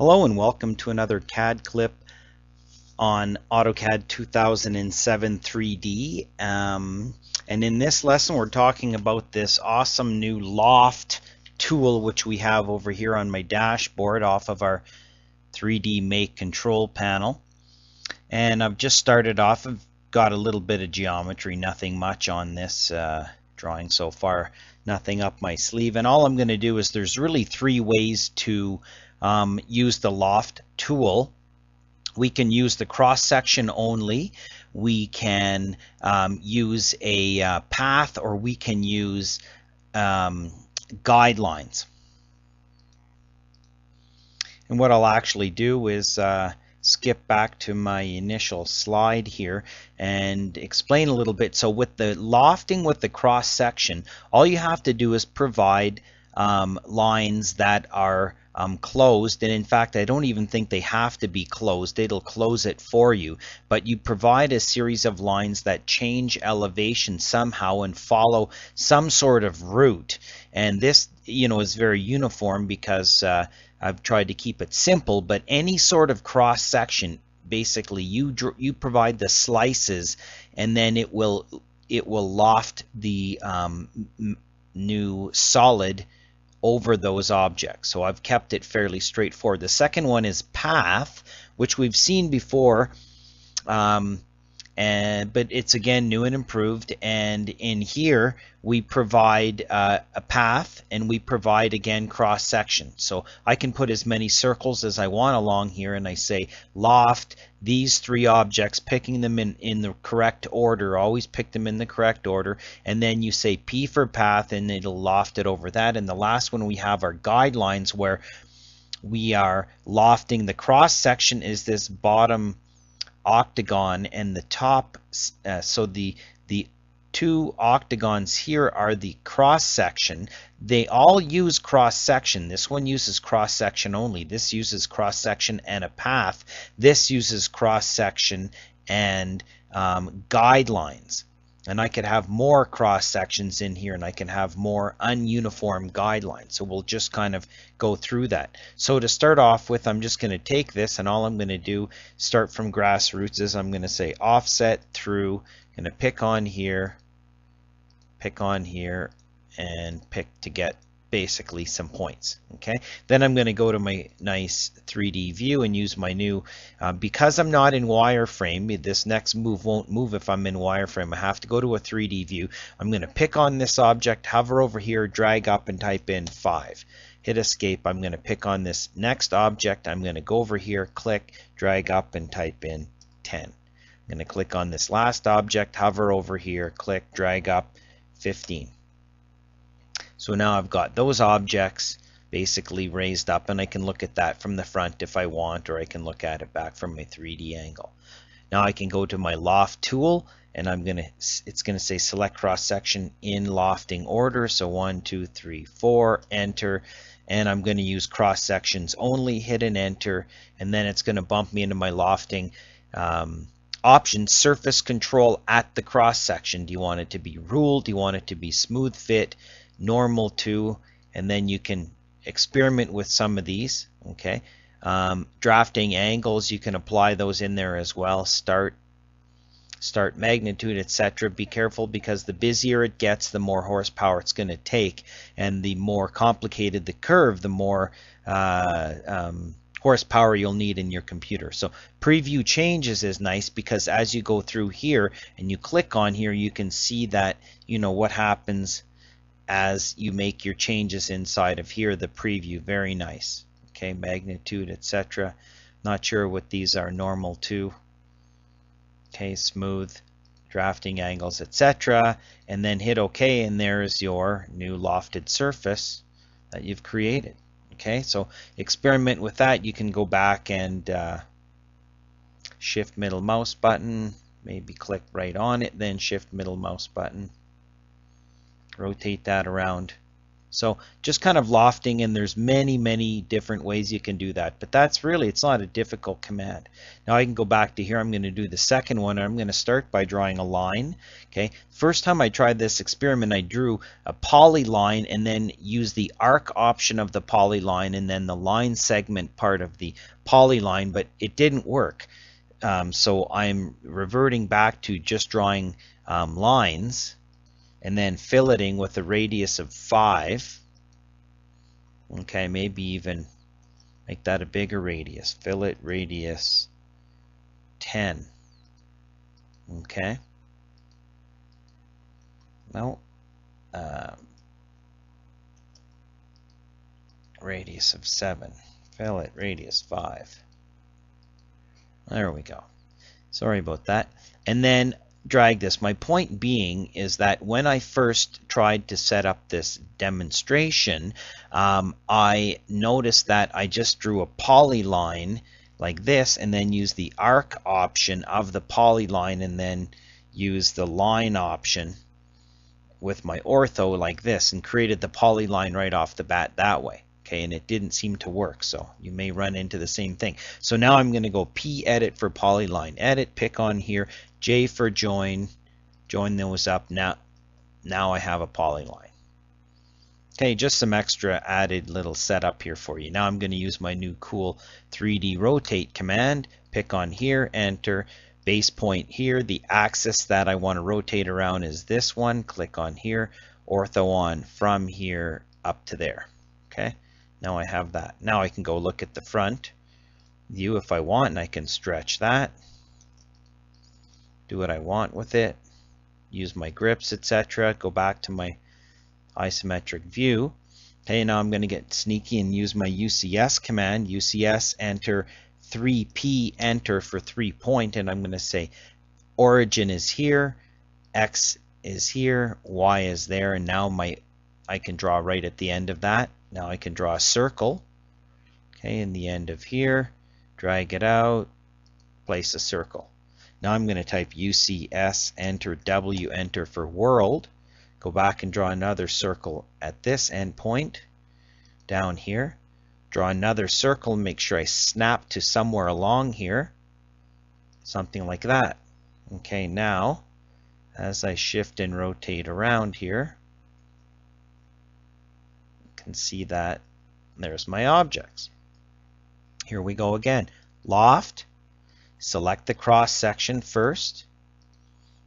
Hello and welcome to another CAD clip on AutoCAD 2007 3D. And in this lesson we're talking about this awesome new loft tool which we have over here on my dashboard off of our 3D Make control panel. And I've just started off. I've got a little bit of geometry, nothing much on this drawing so far, nothing up my sleeve. And all I'm going to do is there's really three ways to use the loft tool. We can use the cross section only, we can use a path, or we can use guidelines. And what I'll actually do is skip back to my initial slide here and explain a little bit. So with the lofting with the cross section, all you have to do is provide lines that are closed, and in fact I don't even think they have to be closed, it'll close it for you, but you provide a series of lines that change elevation somehow and follow some sort of route. And this, you know, is very uniform because I've tried to keep it simple, but any sort of cross section, basically you provide the slices, and then it will loft the new solid over those objects. So I've kept it fairly straightforward. The second one is path, which we've seen before, but it's again new and improved. And in here we provide a path, and we provide again cross section. So I can put as many circles as I want along here, and I say loft these three objects, picking them in the correct order. Always pick them in the correct order, and then you say P for path, and it'll loft it over that. And the last one we have our guidelines, where we are lofting the cross section is this bottom octagon, and the top, so the two octagons here are the cross section. They all use cross section. This one uses cross section only. This uses cross section and a path. This uses cross section and guidelines. And I could have more cross sections in here, and I can have more ununiform guidelines. So we'll just kind of go through that. So to start off with, I'm just going to take this, and all I'm going to do, start from grassroots, is I'm going to say offset through, going to pick on here, and pick to get basically some points. Okay, then I'm going to go to my nice 3D view and use my new, because I'm not in wireframe, this next move won't move if I'm in wireframe. I have to go to a 3D view. I'm going to pick on this object, hover over here, drag up, and type in 5. Hit escape. I'm going to pick on this next object. I'm going to go over here, click, drag up, and type in 10. I'm going to click on this last object, hover over here, click, drag up, 15. So now I've got those objects basically raised up, and I can look at that from the front if I want, or I can look at it back from my 3D angle. Now I can go to my loft tool, and it's gonna say select cross section in lofting order. So 1, 2, 3, 4, enter, and I'm going to use cross sections only, hit an enter, and then it's going to bump me into my lofting option, surface control at the cross section. Do you want it to be ruled? Do you want it to be smooth fit, normal to? And then you can experiment with some of these. Okay, drafting angles, you can apply those in there as well. Start magnitude, etc. Be careful, because the busier it gets, the more horsepower it's going to take, and the more complicated the curve, the more horsepower you'll need in your computer. So preview changes is nice, because as you go through here and you click on here, you can see that, you know, what happens as you make your changes inside of here. The preview, very nice. Okay, magnitude, etc. Not sure what these are normal to. Okay, smooth, drafting angles, etc. And then hit OK, and there's your new lofted surface that you've created. Okay, so experiment with that. You can go back and shift middle mouse button, maybe click right on it, then shift middle mouse button, rotate that around. So just kind of lofting, and there's many different ways you can do that, but that's really, it's not a difficult command. Now I can go back to here. I'm going to do the second one. I'm going to start by drawing a line. Okay, first time I tried this experiment, I drew a polyline and then used the arc option of the polyline and then the line segment part of the polyline, but it didn't work. So I'm reverting back to just drawing lines and then filleting with a radius of 5. Okay, maybe even make that a bigger radius. Fillet radius 10. Okay. No. Radius of 7. Fillet radius 5. There we go. Sorry about that. And then drag this. My point being is that when I first tried to set up this demonstration, I noticed that I just drew a polyline like this and then used the arc option of the polyline and then used the line option with my ortho like this and created the polyline right off the bat that way. Okay, and it didn't seem to work, so you may run into the same thing. So now I'm going to go P edit for polyline edit, pick on here, J for join those up. Now I have a polyline. Okay, just some extra added little setup here for you. Now I'm going to use my new cool 3D rotate command, pick on here, enter, base point here, the axis that I want to rotate around is this one, click on here, ortho on from here up to there. Okay. Now I have that. Now I can go look at the front view if I want, and I can stretch that, do what I want with it, use my grips, etc. Go back to my isometric view. Okay, now I'm going to get sneaky and use my UCS command. UCS enter 3P enter for 3 point, and I'm going to say origin is here, X is here, Y is there, and now I can draw right at the end of that. Now I can draw a circle, okay, in the end of here, drag it out, place a circle. Now I'm going to type UCS, enter W, enter for world, go back and draw another circle at this endpoint, down here, draw another circle, make sure I snap to somewhere along here, something like that. Okay, now, as I shift and rotate around here, can see that there's my objects. Here we go again. Loft, select the cross section first,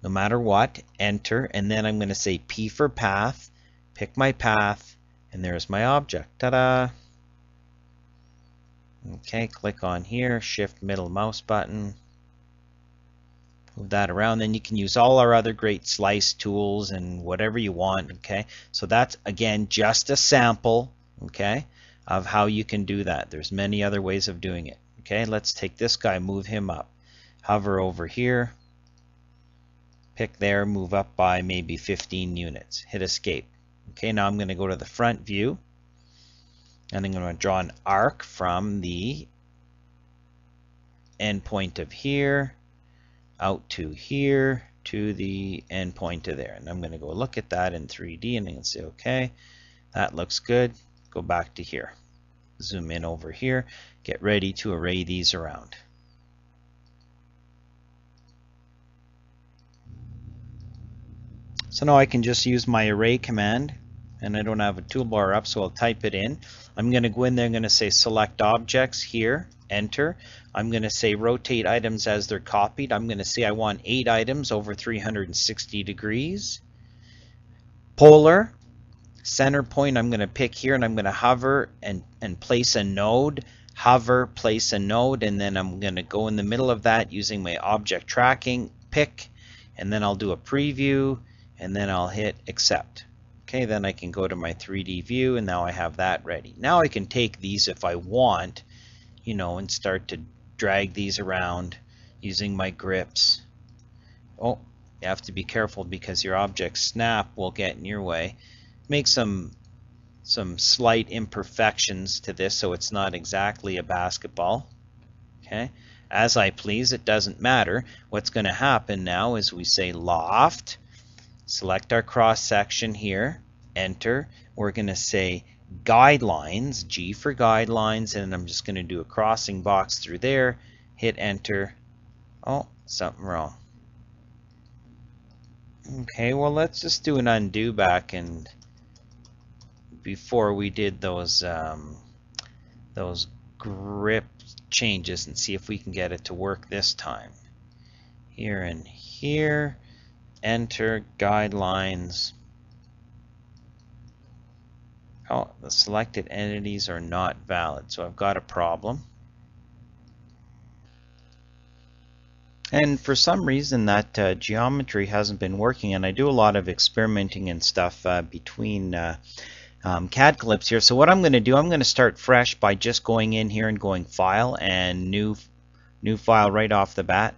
no matter what, enter, and then I'm going to say P for path, pick my path, and there's my object. Ta-da! Okay, click on here, shift middle mouse button, move that around. Then you can use all our other great slice tools and whatever you want. Okay, so that's again just a sample, okay, of how you can do that. There's many other ways of doing it. Okay, let's take this guy, move him up, hover over here, pick there, move up by maybe 15 units, hit escape. Okay, now I'm going to go to the front view and I'm going to draw an arc from the endpoint of here out to here to the endpoint of there, and I'm going to go look at that in 3D and I can say okay, that looks good. Go back to here, zoom in over here, get ready to array these around. So now I can just use my array command, and I don't have a toolbar up, so I'll type it in. I'm going to go in there, I'm going to say select objects here, enter. I'm going to say rotate items as they're copied. I'm going to say I want 8 items over 360 degrees. Polar, center point, I'm going to pick here and I'm going to hover and place a node. Hover, place a node, and then I'm going to go in the middle of that using my object tracking, pick, and then I'll do a preview, and then I'll hit accept. Okay, then I can go to my 3D view, and now I have that ready. Now I can take these if I want, you know, and start to drag these around using my grips. Oh, you have to be careful because your object snap will get in your way. Make some slight imperfections to this so it's not exactly a basketball. Okay, as I please, it doesn't matter. What's going to happen now is we say loft, select our cross section here, enter. We're going to say guidelines, G for guidelines, and I'm just going to do a crossing box through there, hit enter. Oh, something wrong. Okay, well, let's just do an undo back and before we did those grip changes and see if we can get it to work this time. Here and here, enter guidelines. Oh, the selected entities are not valid, so I've got a problem. And for some reason that geometry hasn't been working, and I do a lot of experimenting and stuff between CAD clips here. So what I'm going to do, I'm going to start fresh by just going in here and going File and new file right off the bat.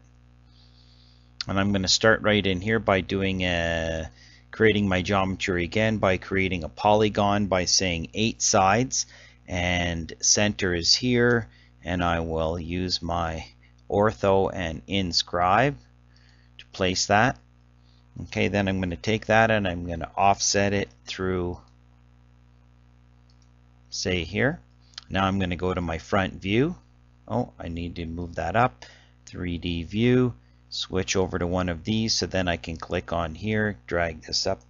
And I'm going to start right in here by doing creating my geometry again by creating a polygon by saying 8 sides, and center is here, and I will use my ortho and inscribe to place that. Okay, then I'm going to take that and I'm going to offset it through, say, here. Now I'm going to go to my front view. Oh, I need to move that up. 3D view, switch over to one of these, so then I can click on here, drag this up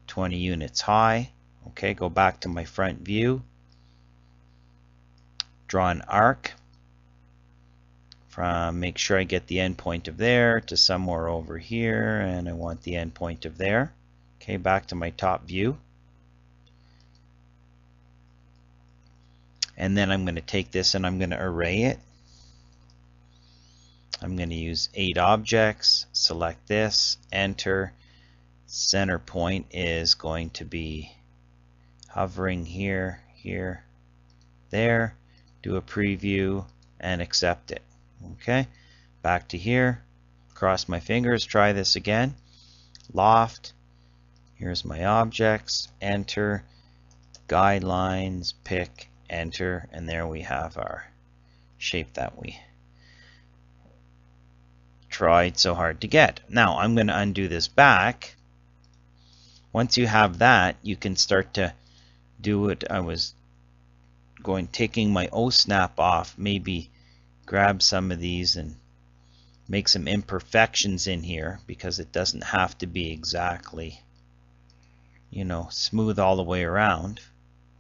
20 units high. Okay, go back to my front view, draw an arc from, make sure I get the endpoint of there to somewhere over here, and I want the endpoint of there. Okay, back to my top view. And then I'm going to take this and I'm going to array it. I'm going to use 8 objects, select this, enter. Center point is going to be hovering here, here, there. Do a preview and accept it. Okay, back to here, cross my fingers, try this again. Loft, here's my objects, enter, guidelines, pick, enter, and there we have our shape that we tried so hard to get. Now I'm going to undo this back. Once you have that, you can start to do what I was going, taking my O-snap off, maybe grab some of these and make some imperfections in here, because it doesn't have to be exactly, you know, smooth all the way around.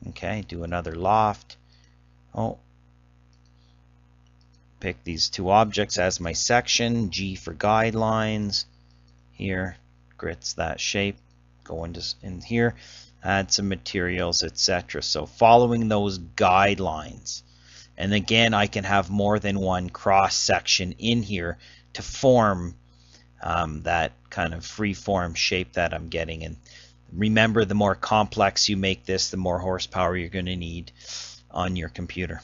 Okay, do another loft. Oh, pick these 2 objects as my section, G for guidelines. Here, grits that shape, go into in here, add some materials, etc. So following those guidelines. And again, I can have more than one cross section in here to form that kind of free form shape that I'm getting. And remember, the more complex you make this, the more horsepower you're going to need on your computer.